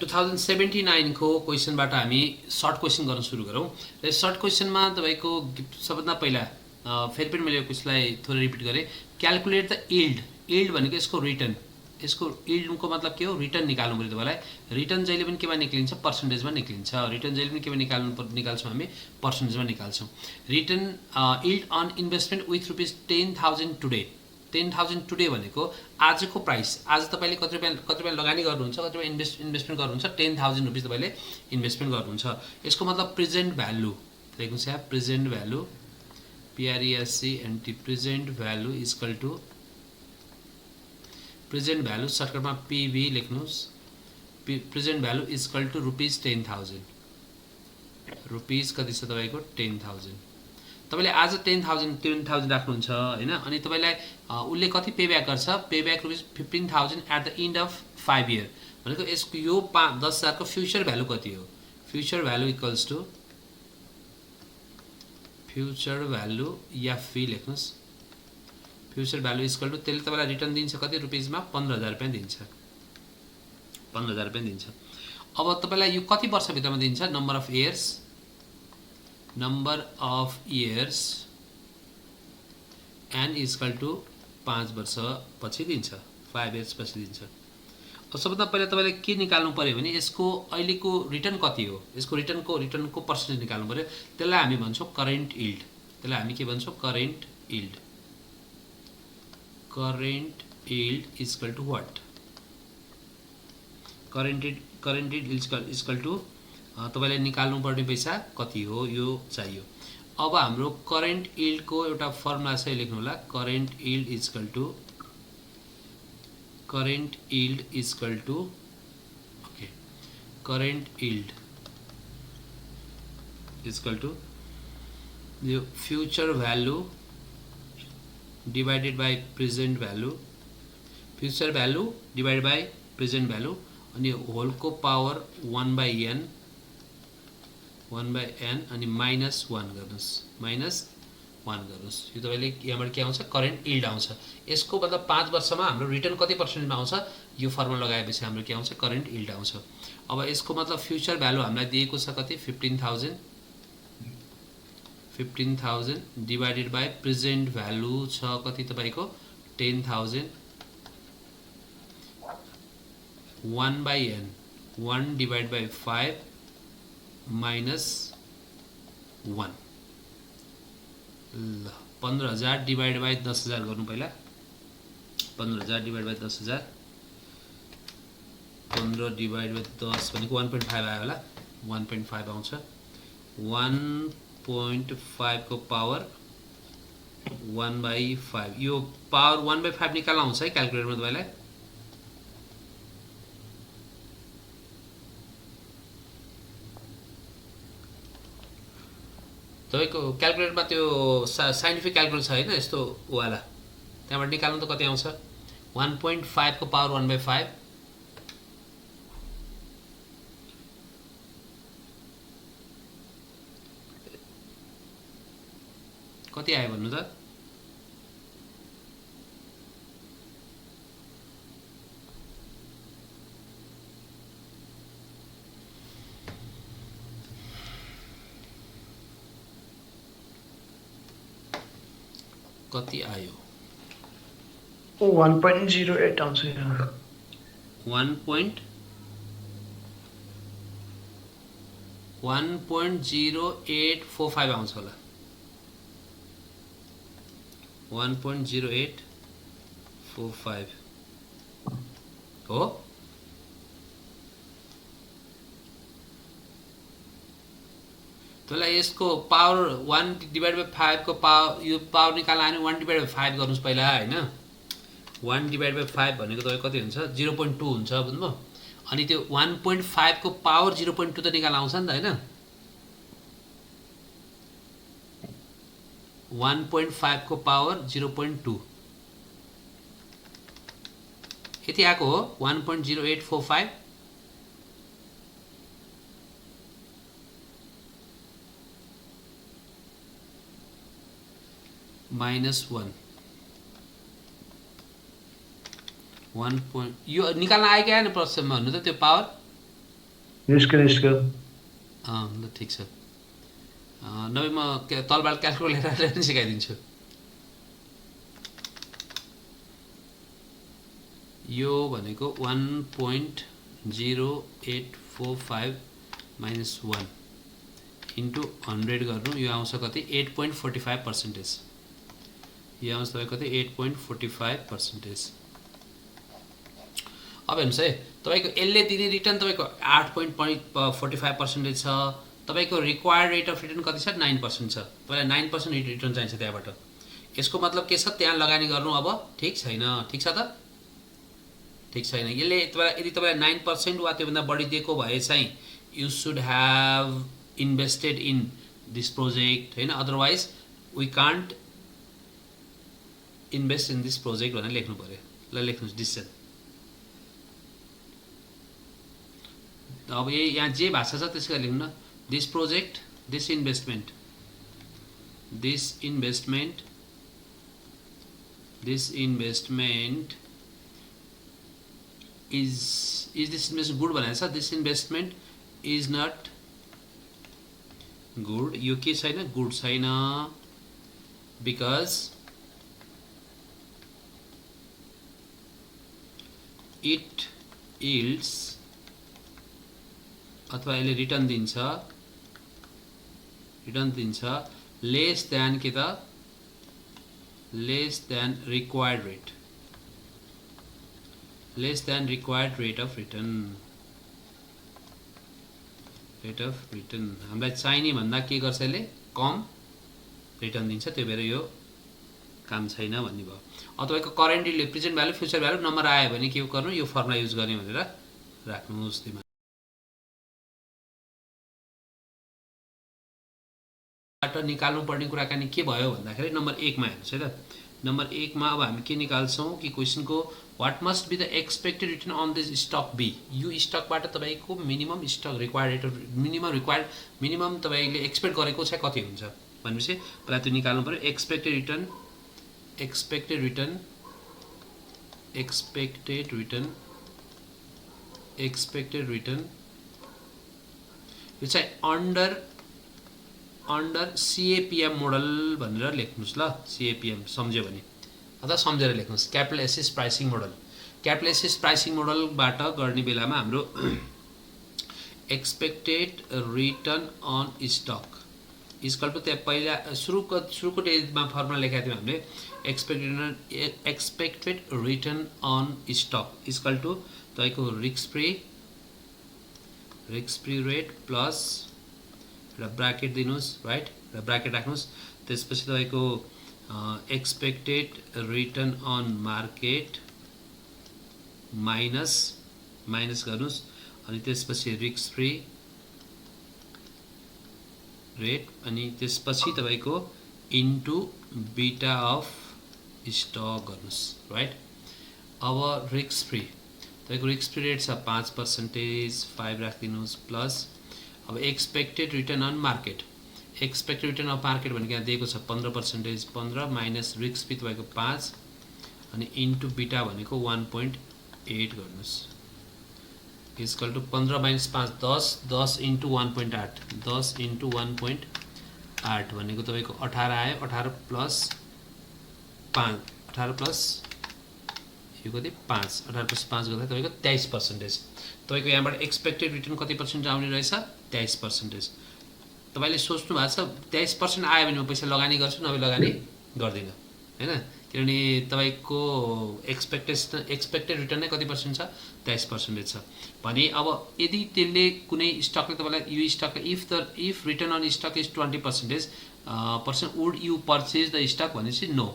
2079 को क्वेशनबाट हामी short question गर्न सुरु गरौँ र सर्ट क्वेशनमा तपाईको सबभन्दा पहिला फेरि पनि मैले यसलाई थोरै रिपिट गरेँ क्याल्कुलेट द यील्ड भनेको यसको रिटर्न यसको यील्डको मतलब के हो रिटर्न निकाल्नु पर्यो तपाईलाई रिटर्न जहिले पनि केमा निक्लिन्छ पर्सेन्टेजमा निक्लिन्छ रिटर्न जहिले पनि केमा निकाल्छौँ हामी पर्सेन्टेजमा निकाल्छौँ return yield on investment with ₹10,000 today 10,000 today भनेको आजको प्राइस आज तपाईले कति रुपैयाँ लगानी गर्नुहुन्छ कति रुपैयाँ इन्भेस्टमेन्ट गर्नुहुन्छ ₹10,000 तपाईले इन्भेस्टमेन्ट गर्नुहुन्छ यसको मतलब प्रेजेन्ट भ्यालु लेख्नुस् यहाँ present value PRESENT present value equal to present value सर्टकटमा PV लेख्नुस् present value equal to ₹10,000 rupees कति छ तपाईको 10,000 तपाईले आज 10,000 राख्नुहुन्छ हैन अनि तपाईलाई उले कति पे ब्याक गर्छ pay back ₹15,000 at the end of 5 year भनेको यसको यो 10,000 को फ्युचर भ्यालु कति हो future value equals to future value FV लेख्नुस् फ्युचर भ्यालु इक्वल टु त्यसले तपाईलाई रिटर्न दिन्छ कति रुपैयाँमा ₹15,000 दिन्छ ₹15,000 दिन्छ अब तपाईलाई यो कति वर्ष भित्रमा दिन्छ number of years n equal to 5 वर्ष पछि दिन्छ 5 इयर्स पछि दिन्छ अब सबभन्दा पहिला तपाईले के निकाल्नु पर्यो भने यसको अहिलेको रिटर्न कति हो यसको रिटर्नको पर्सेन्टेज निकाल्नु पर्यो त्यसलाई हामी भन्छौं करेन्ट यील्ड त्यसलाई हामी के भन्छौं current yield equal to what current yield equal to तपाईले निकाल्नु पर्ने पैसा कति हो यो चाहियो अब हाम्रो करेन्ट यील्ड को एउटा फर्मुला छ लेख्नु होला current yield equal to okay current yield equal to यो future value divided by present value future value divided by present value अनि होल को पावर 1/n अनि -1 गर्नुस् यो तपाईले यहाँबाट के आउँछ करेन्ट यील्ड आउँछ यसको मतलब 5 वर्षमा हाम्रो रिटर्न कति पर्सेन्टमा आउँछ यो फर्मुला लगाएपछि हाम्रो के आउँछ करेन्ट यील्ड आउँछ अब यसको मतलब फ्युचर भ्यालु हामीलाई दिएको छ कति 15,000 डिवाइडेड बाइ प्रेजेन्ट भ्यालु छ कति तपाईको 10,000 1/n 1 डिवाइड बाइ 5 -1 ल 15,000 डिवाइड बाइ 10,000 गर्नु पहिला 15,000 डिवाइड बाइ 10,000 15 डिवाइड बाइ 10 भनेको 1.5 आयो होला 1.5 आउँछ 1.5 को पावर 1/5 यो पावर 1/5 निकाल्न आउँछ है क्याल्कुलेटरमा तपाईलाई तपाईको क्याल्कुलेटरमा त्यो साइन्टिफिक क्याल्कुलेटर छ हैन यस्तो वाला त्यहाँबाट निकाल्नु त कति आउँछ 1.5 को पावर 1/5 कति आयो भन्नु त कति आयो 1.08 आउँछ 1.0845 आउँछ होला 1.0845 हो त्यसलाई यसको पावर 1 डिवाइड बाइ 5 को पावर यो पावर निकाल्न आयो 1 डिवाइड बाइ 5 गर्नुस् पहिला हैन 1 डिवाइड बाइ 5 भनेको तपाईको कति हुन्छ 0.2 हुन्छ बुझ्नुभयो अनि त्यो 1.5 को पावर 0.2 त निकाल्न आउँछ नि त हैन 1.5 को पावर 0.2 यति आको हो 1.0845 -1 1 point यो निकाल्न आयो क्या हैन प्रश्नमा भन्नु त त्यो पावर निष्क ल ठिक छ नभए म तलबाट क्यालकुलेटर पनि सिकाइदिन्छु यो भनेको 1.0845 माइनस 1 इन्टु 100 गर्नु यो आउँछ कति 8.45%. यो आउँछ तपाईको कति 8.45%. अब हेर्नुस् है तपाईको यसले दिने रिटर्न तपाईको 8.45% छ तपाईको रिक्वायर्ड रेट अफ रिटर्न कति छ 9% छ तपाईलाई 9% रिटर्न चाहिन्छ त्यहाँबाट यसको मतलब के छ त्यहाँ लगानी गर्नु अब ठीक छैन ठीक छ त ठीक छैन यसले यदि तपाईलाई 9% वा त्योभन्दा बढी दिएको भए चाहिँ you should have invested in this project हैन otherwise we can't invest in this project भनेर लेख्नु पर्यो ल लेख्नुस् डिसिजन अब यहाँ जे भाषा छ त्यसको लेख्नु न this project this investment is this investment good भनेको छ this investment is not good यो के छैन गुड छैन because it yields अथवा यसले रिटर्न दिन्छ लेस देन के त less than required rate less than required rate of return हामीलाई चाहिने भन्दा के गर्छ यसले कम रिटर्न दिन्छ त्यो भएर यो काम छैन भन्ने भयो अब तपाईको currently present value future value number आयो भने के गर्नु यो फर्मुला युज गर्ने भनेर राख्नुस् दिमागबाट निकाल्नु पर्ने कुराकानी के भयो भन्दाखेरि नम्बर 1 मा हेर्नुस् है त नम्बर 1 मा अब हामी के निकाल्छौं कि क्वेशनको what must be the expected return on this stock B यो स्टकबाट तपाईको minimum stock required rate of minimum तपाईले एक्सपेक्ट गरेको चाहिँ कति हुन्छ भनेपछि पहिला त्यो निकाल्नु पर्यो एक्सपेक्टेड रिटर्न यो चाहिँ अन्डर CAPM मोडल भनेर लेख्नुस् ल CAPM सम्झ्यो भने अथवा सम्झेर लेख्नुस् क्यापिटल एसेस प्राइसिङ मोडलबाट गर्ने बेलामा हाम्रो expected return on stock equal to त्यहाँ पहिला सुरुको डेजमा फर्मुला लेखेको थियौँ हामीले expected return on stock equal to तपाईको रिस्क फ्री रेट प्लस र ब्राकेट दिनुस् राइट र ब्राकेट राख्नुस् त्यसपछि तपाईको expected return on market minus गर्नुस् अनि त्यसपछि risk free rate अनि त्यसपछि तपाईको into beta of stock गर्नुस् राइट अब risk free तपाईको risk free rate छ 5% 5 राख्दिनुस् प्लस अब expected return on market expected return of market भनेको यहाँ दिएको छ 15% 15 माइनस रिस्क फ्री तपाईको 5 अनि इन्टु बिटा भनेको 1.8 गर्नुस् equal to 15 minus 5 10 10 into 1.8 10 into 1.8 भनेको तपाईको 18 आयो 18 प्लस 5 18 प्लस यो कति 5 18 प्लस 5 गर्दा तपाईको 23% तपाईको यहाँबाट एक्सपेक्टेड रिटर्न कति पर्सेन्ट आउने रहेछ 23% तपाईले सोच्नु भएको छ 23% आयो भने म पैसा लगानी गर्छु नभए लगानी गर्दिन हैन किनभने तपाईको एक्सपेक्टेड रिटर्न नै कति पर्सेन्ट छ 23% छ भने अब यदि त्यसले कुनै स्टकले तपाईलाई यो stock if return on stock is 20% would you purchase the stock भनेपछि नो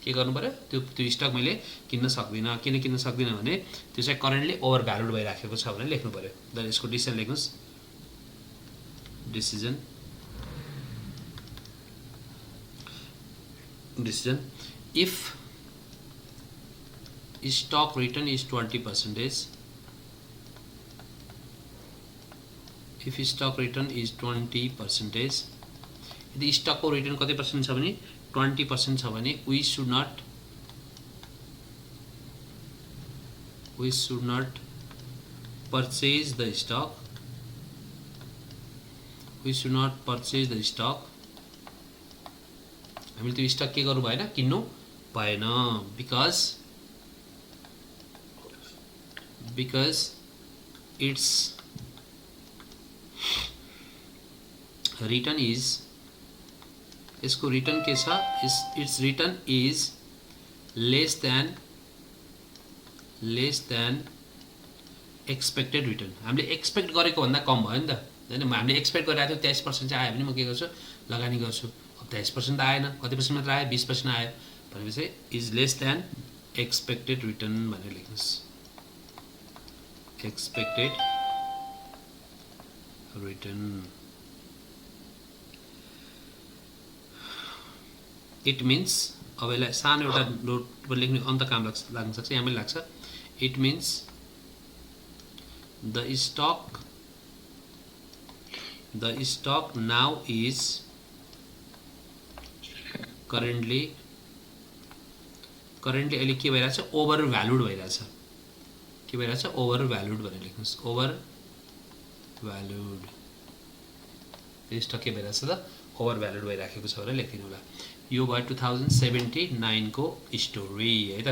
के गर्नु पर्यो त्यो स्टक मैले किन्न सक्दिन किन किन्न सक्दिन भने त्यो चाहिँ करेन्टली ओभर भ्यालुड भइराखेको छ भनेर लेख्नु पर्यो ल यसको decision लेख्नुस् decision if stock return is 20%, if stock return is 20%, यदि stock को return कति percent छ भने 20% छ भने we should not purchase the stock we should not purchase the stock हामीले त्यो स्टक के गर्नु भएन किन्नु भएन बिकज इट्स रिटर्न इज यसको रिटर्न के छ its return is less than expected return हामीले एक्सपेक्ट गरेको भन्दा कम भयो नि त हैन हामीले एक्सपेक्ट गरिरहेको थियो 23% चाहिँ आयो भने म के गर्छु लगानी गर्छु अब 23% त आएन कति पर्सेन्ट मात्र आयो 20% आयो भनेपछि is less than expected return भनेर लेख्नुस् एक्सपेक्टेड रिटर्न इट मीन्स अब यसलाई सानो एउटा नोट लेख्ने अन्त काम लाग्न सक्छ यहाँ पनि लाग्छ it means the stock now is currently अहिले के भइरहेछ ओभर भ्यालुड भइरहेछ के भइरहेछ ओभर भ्यालुड भनेर लेख्नुस् ओभर भ्यालुड स्टक के भइरहेछ त ओभर भ्यालुड भइराखेको छ भनेर लेखिदिनु होला यो भयो 2079 को स्टोरी है त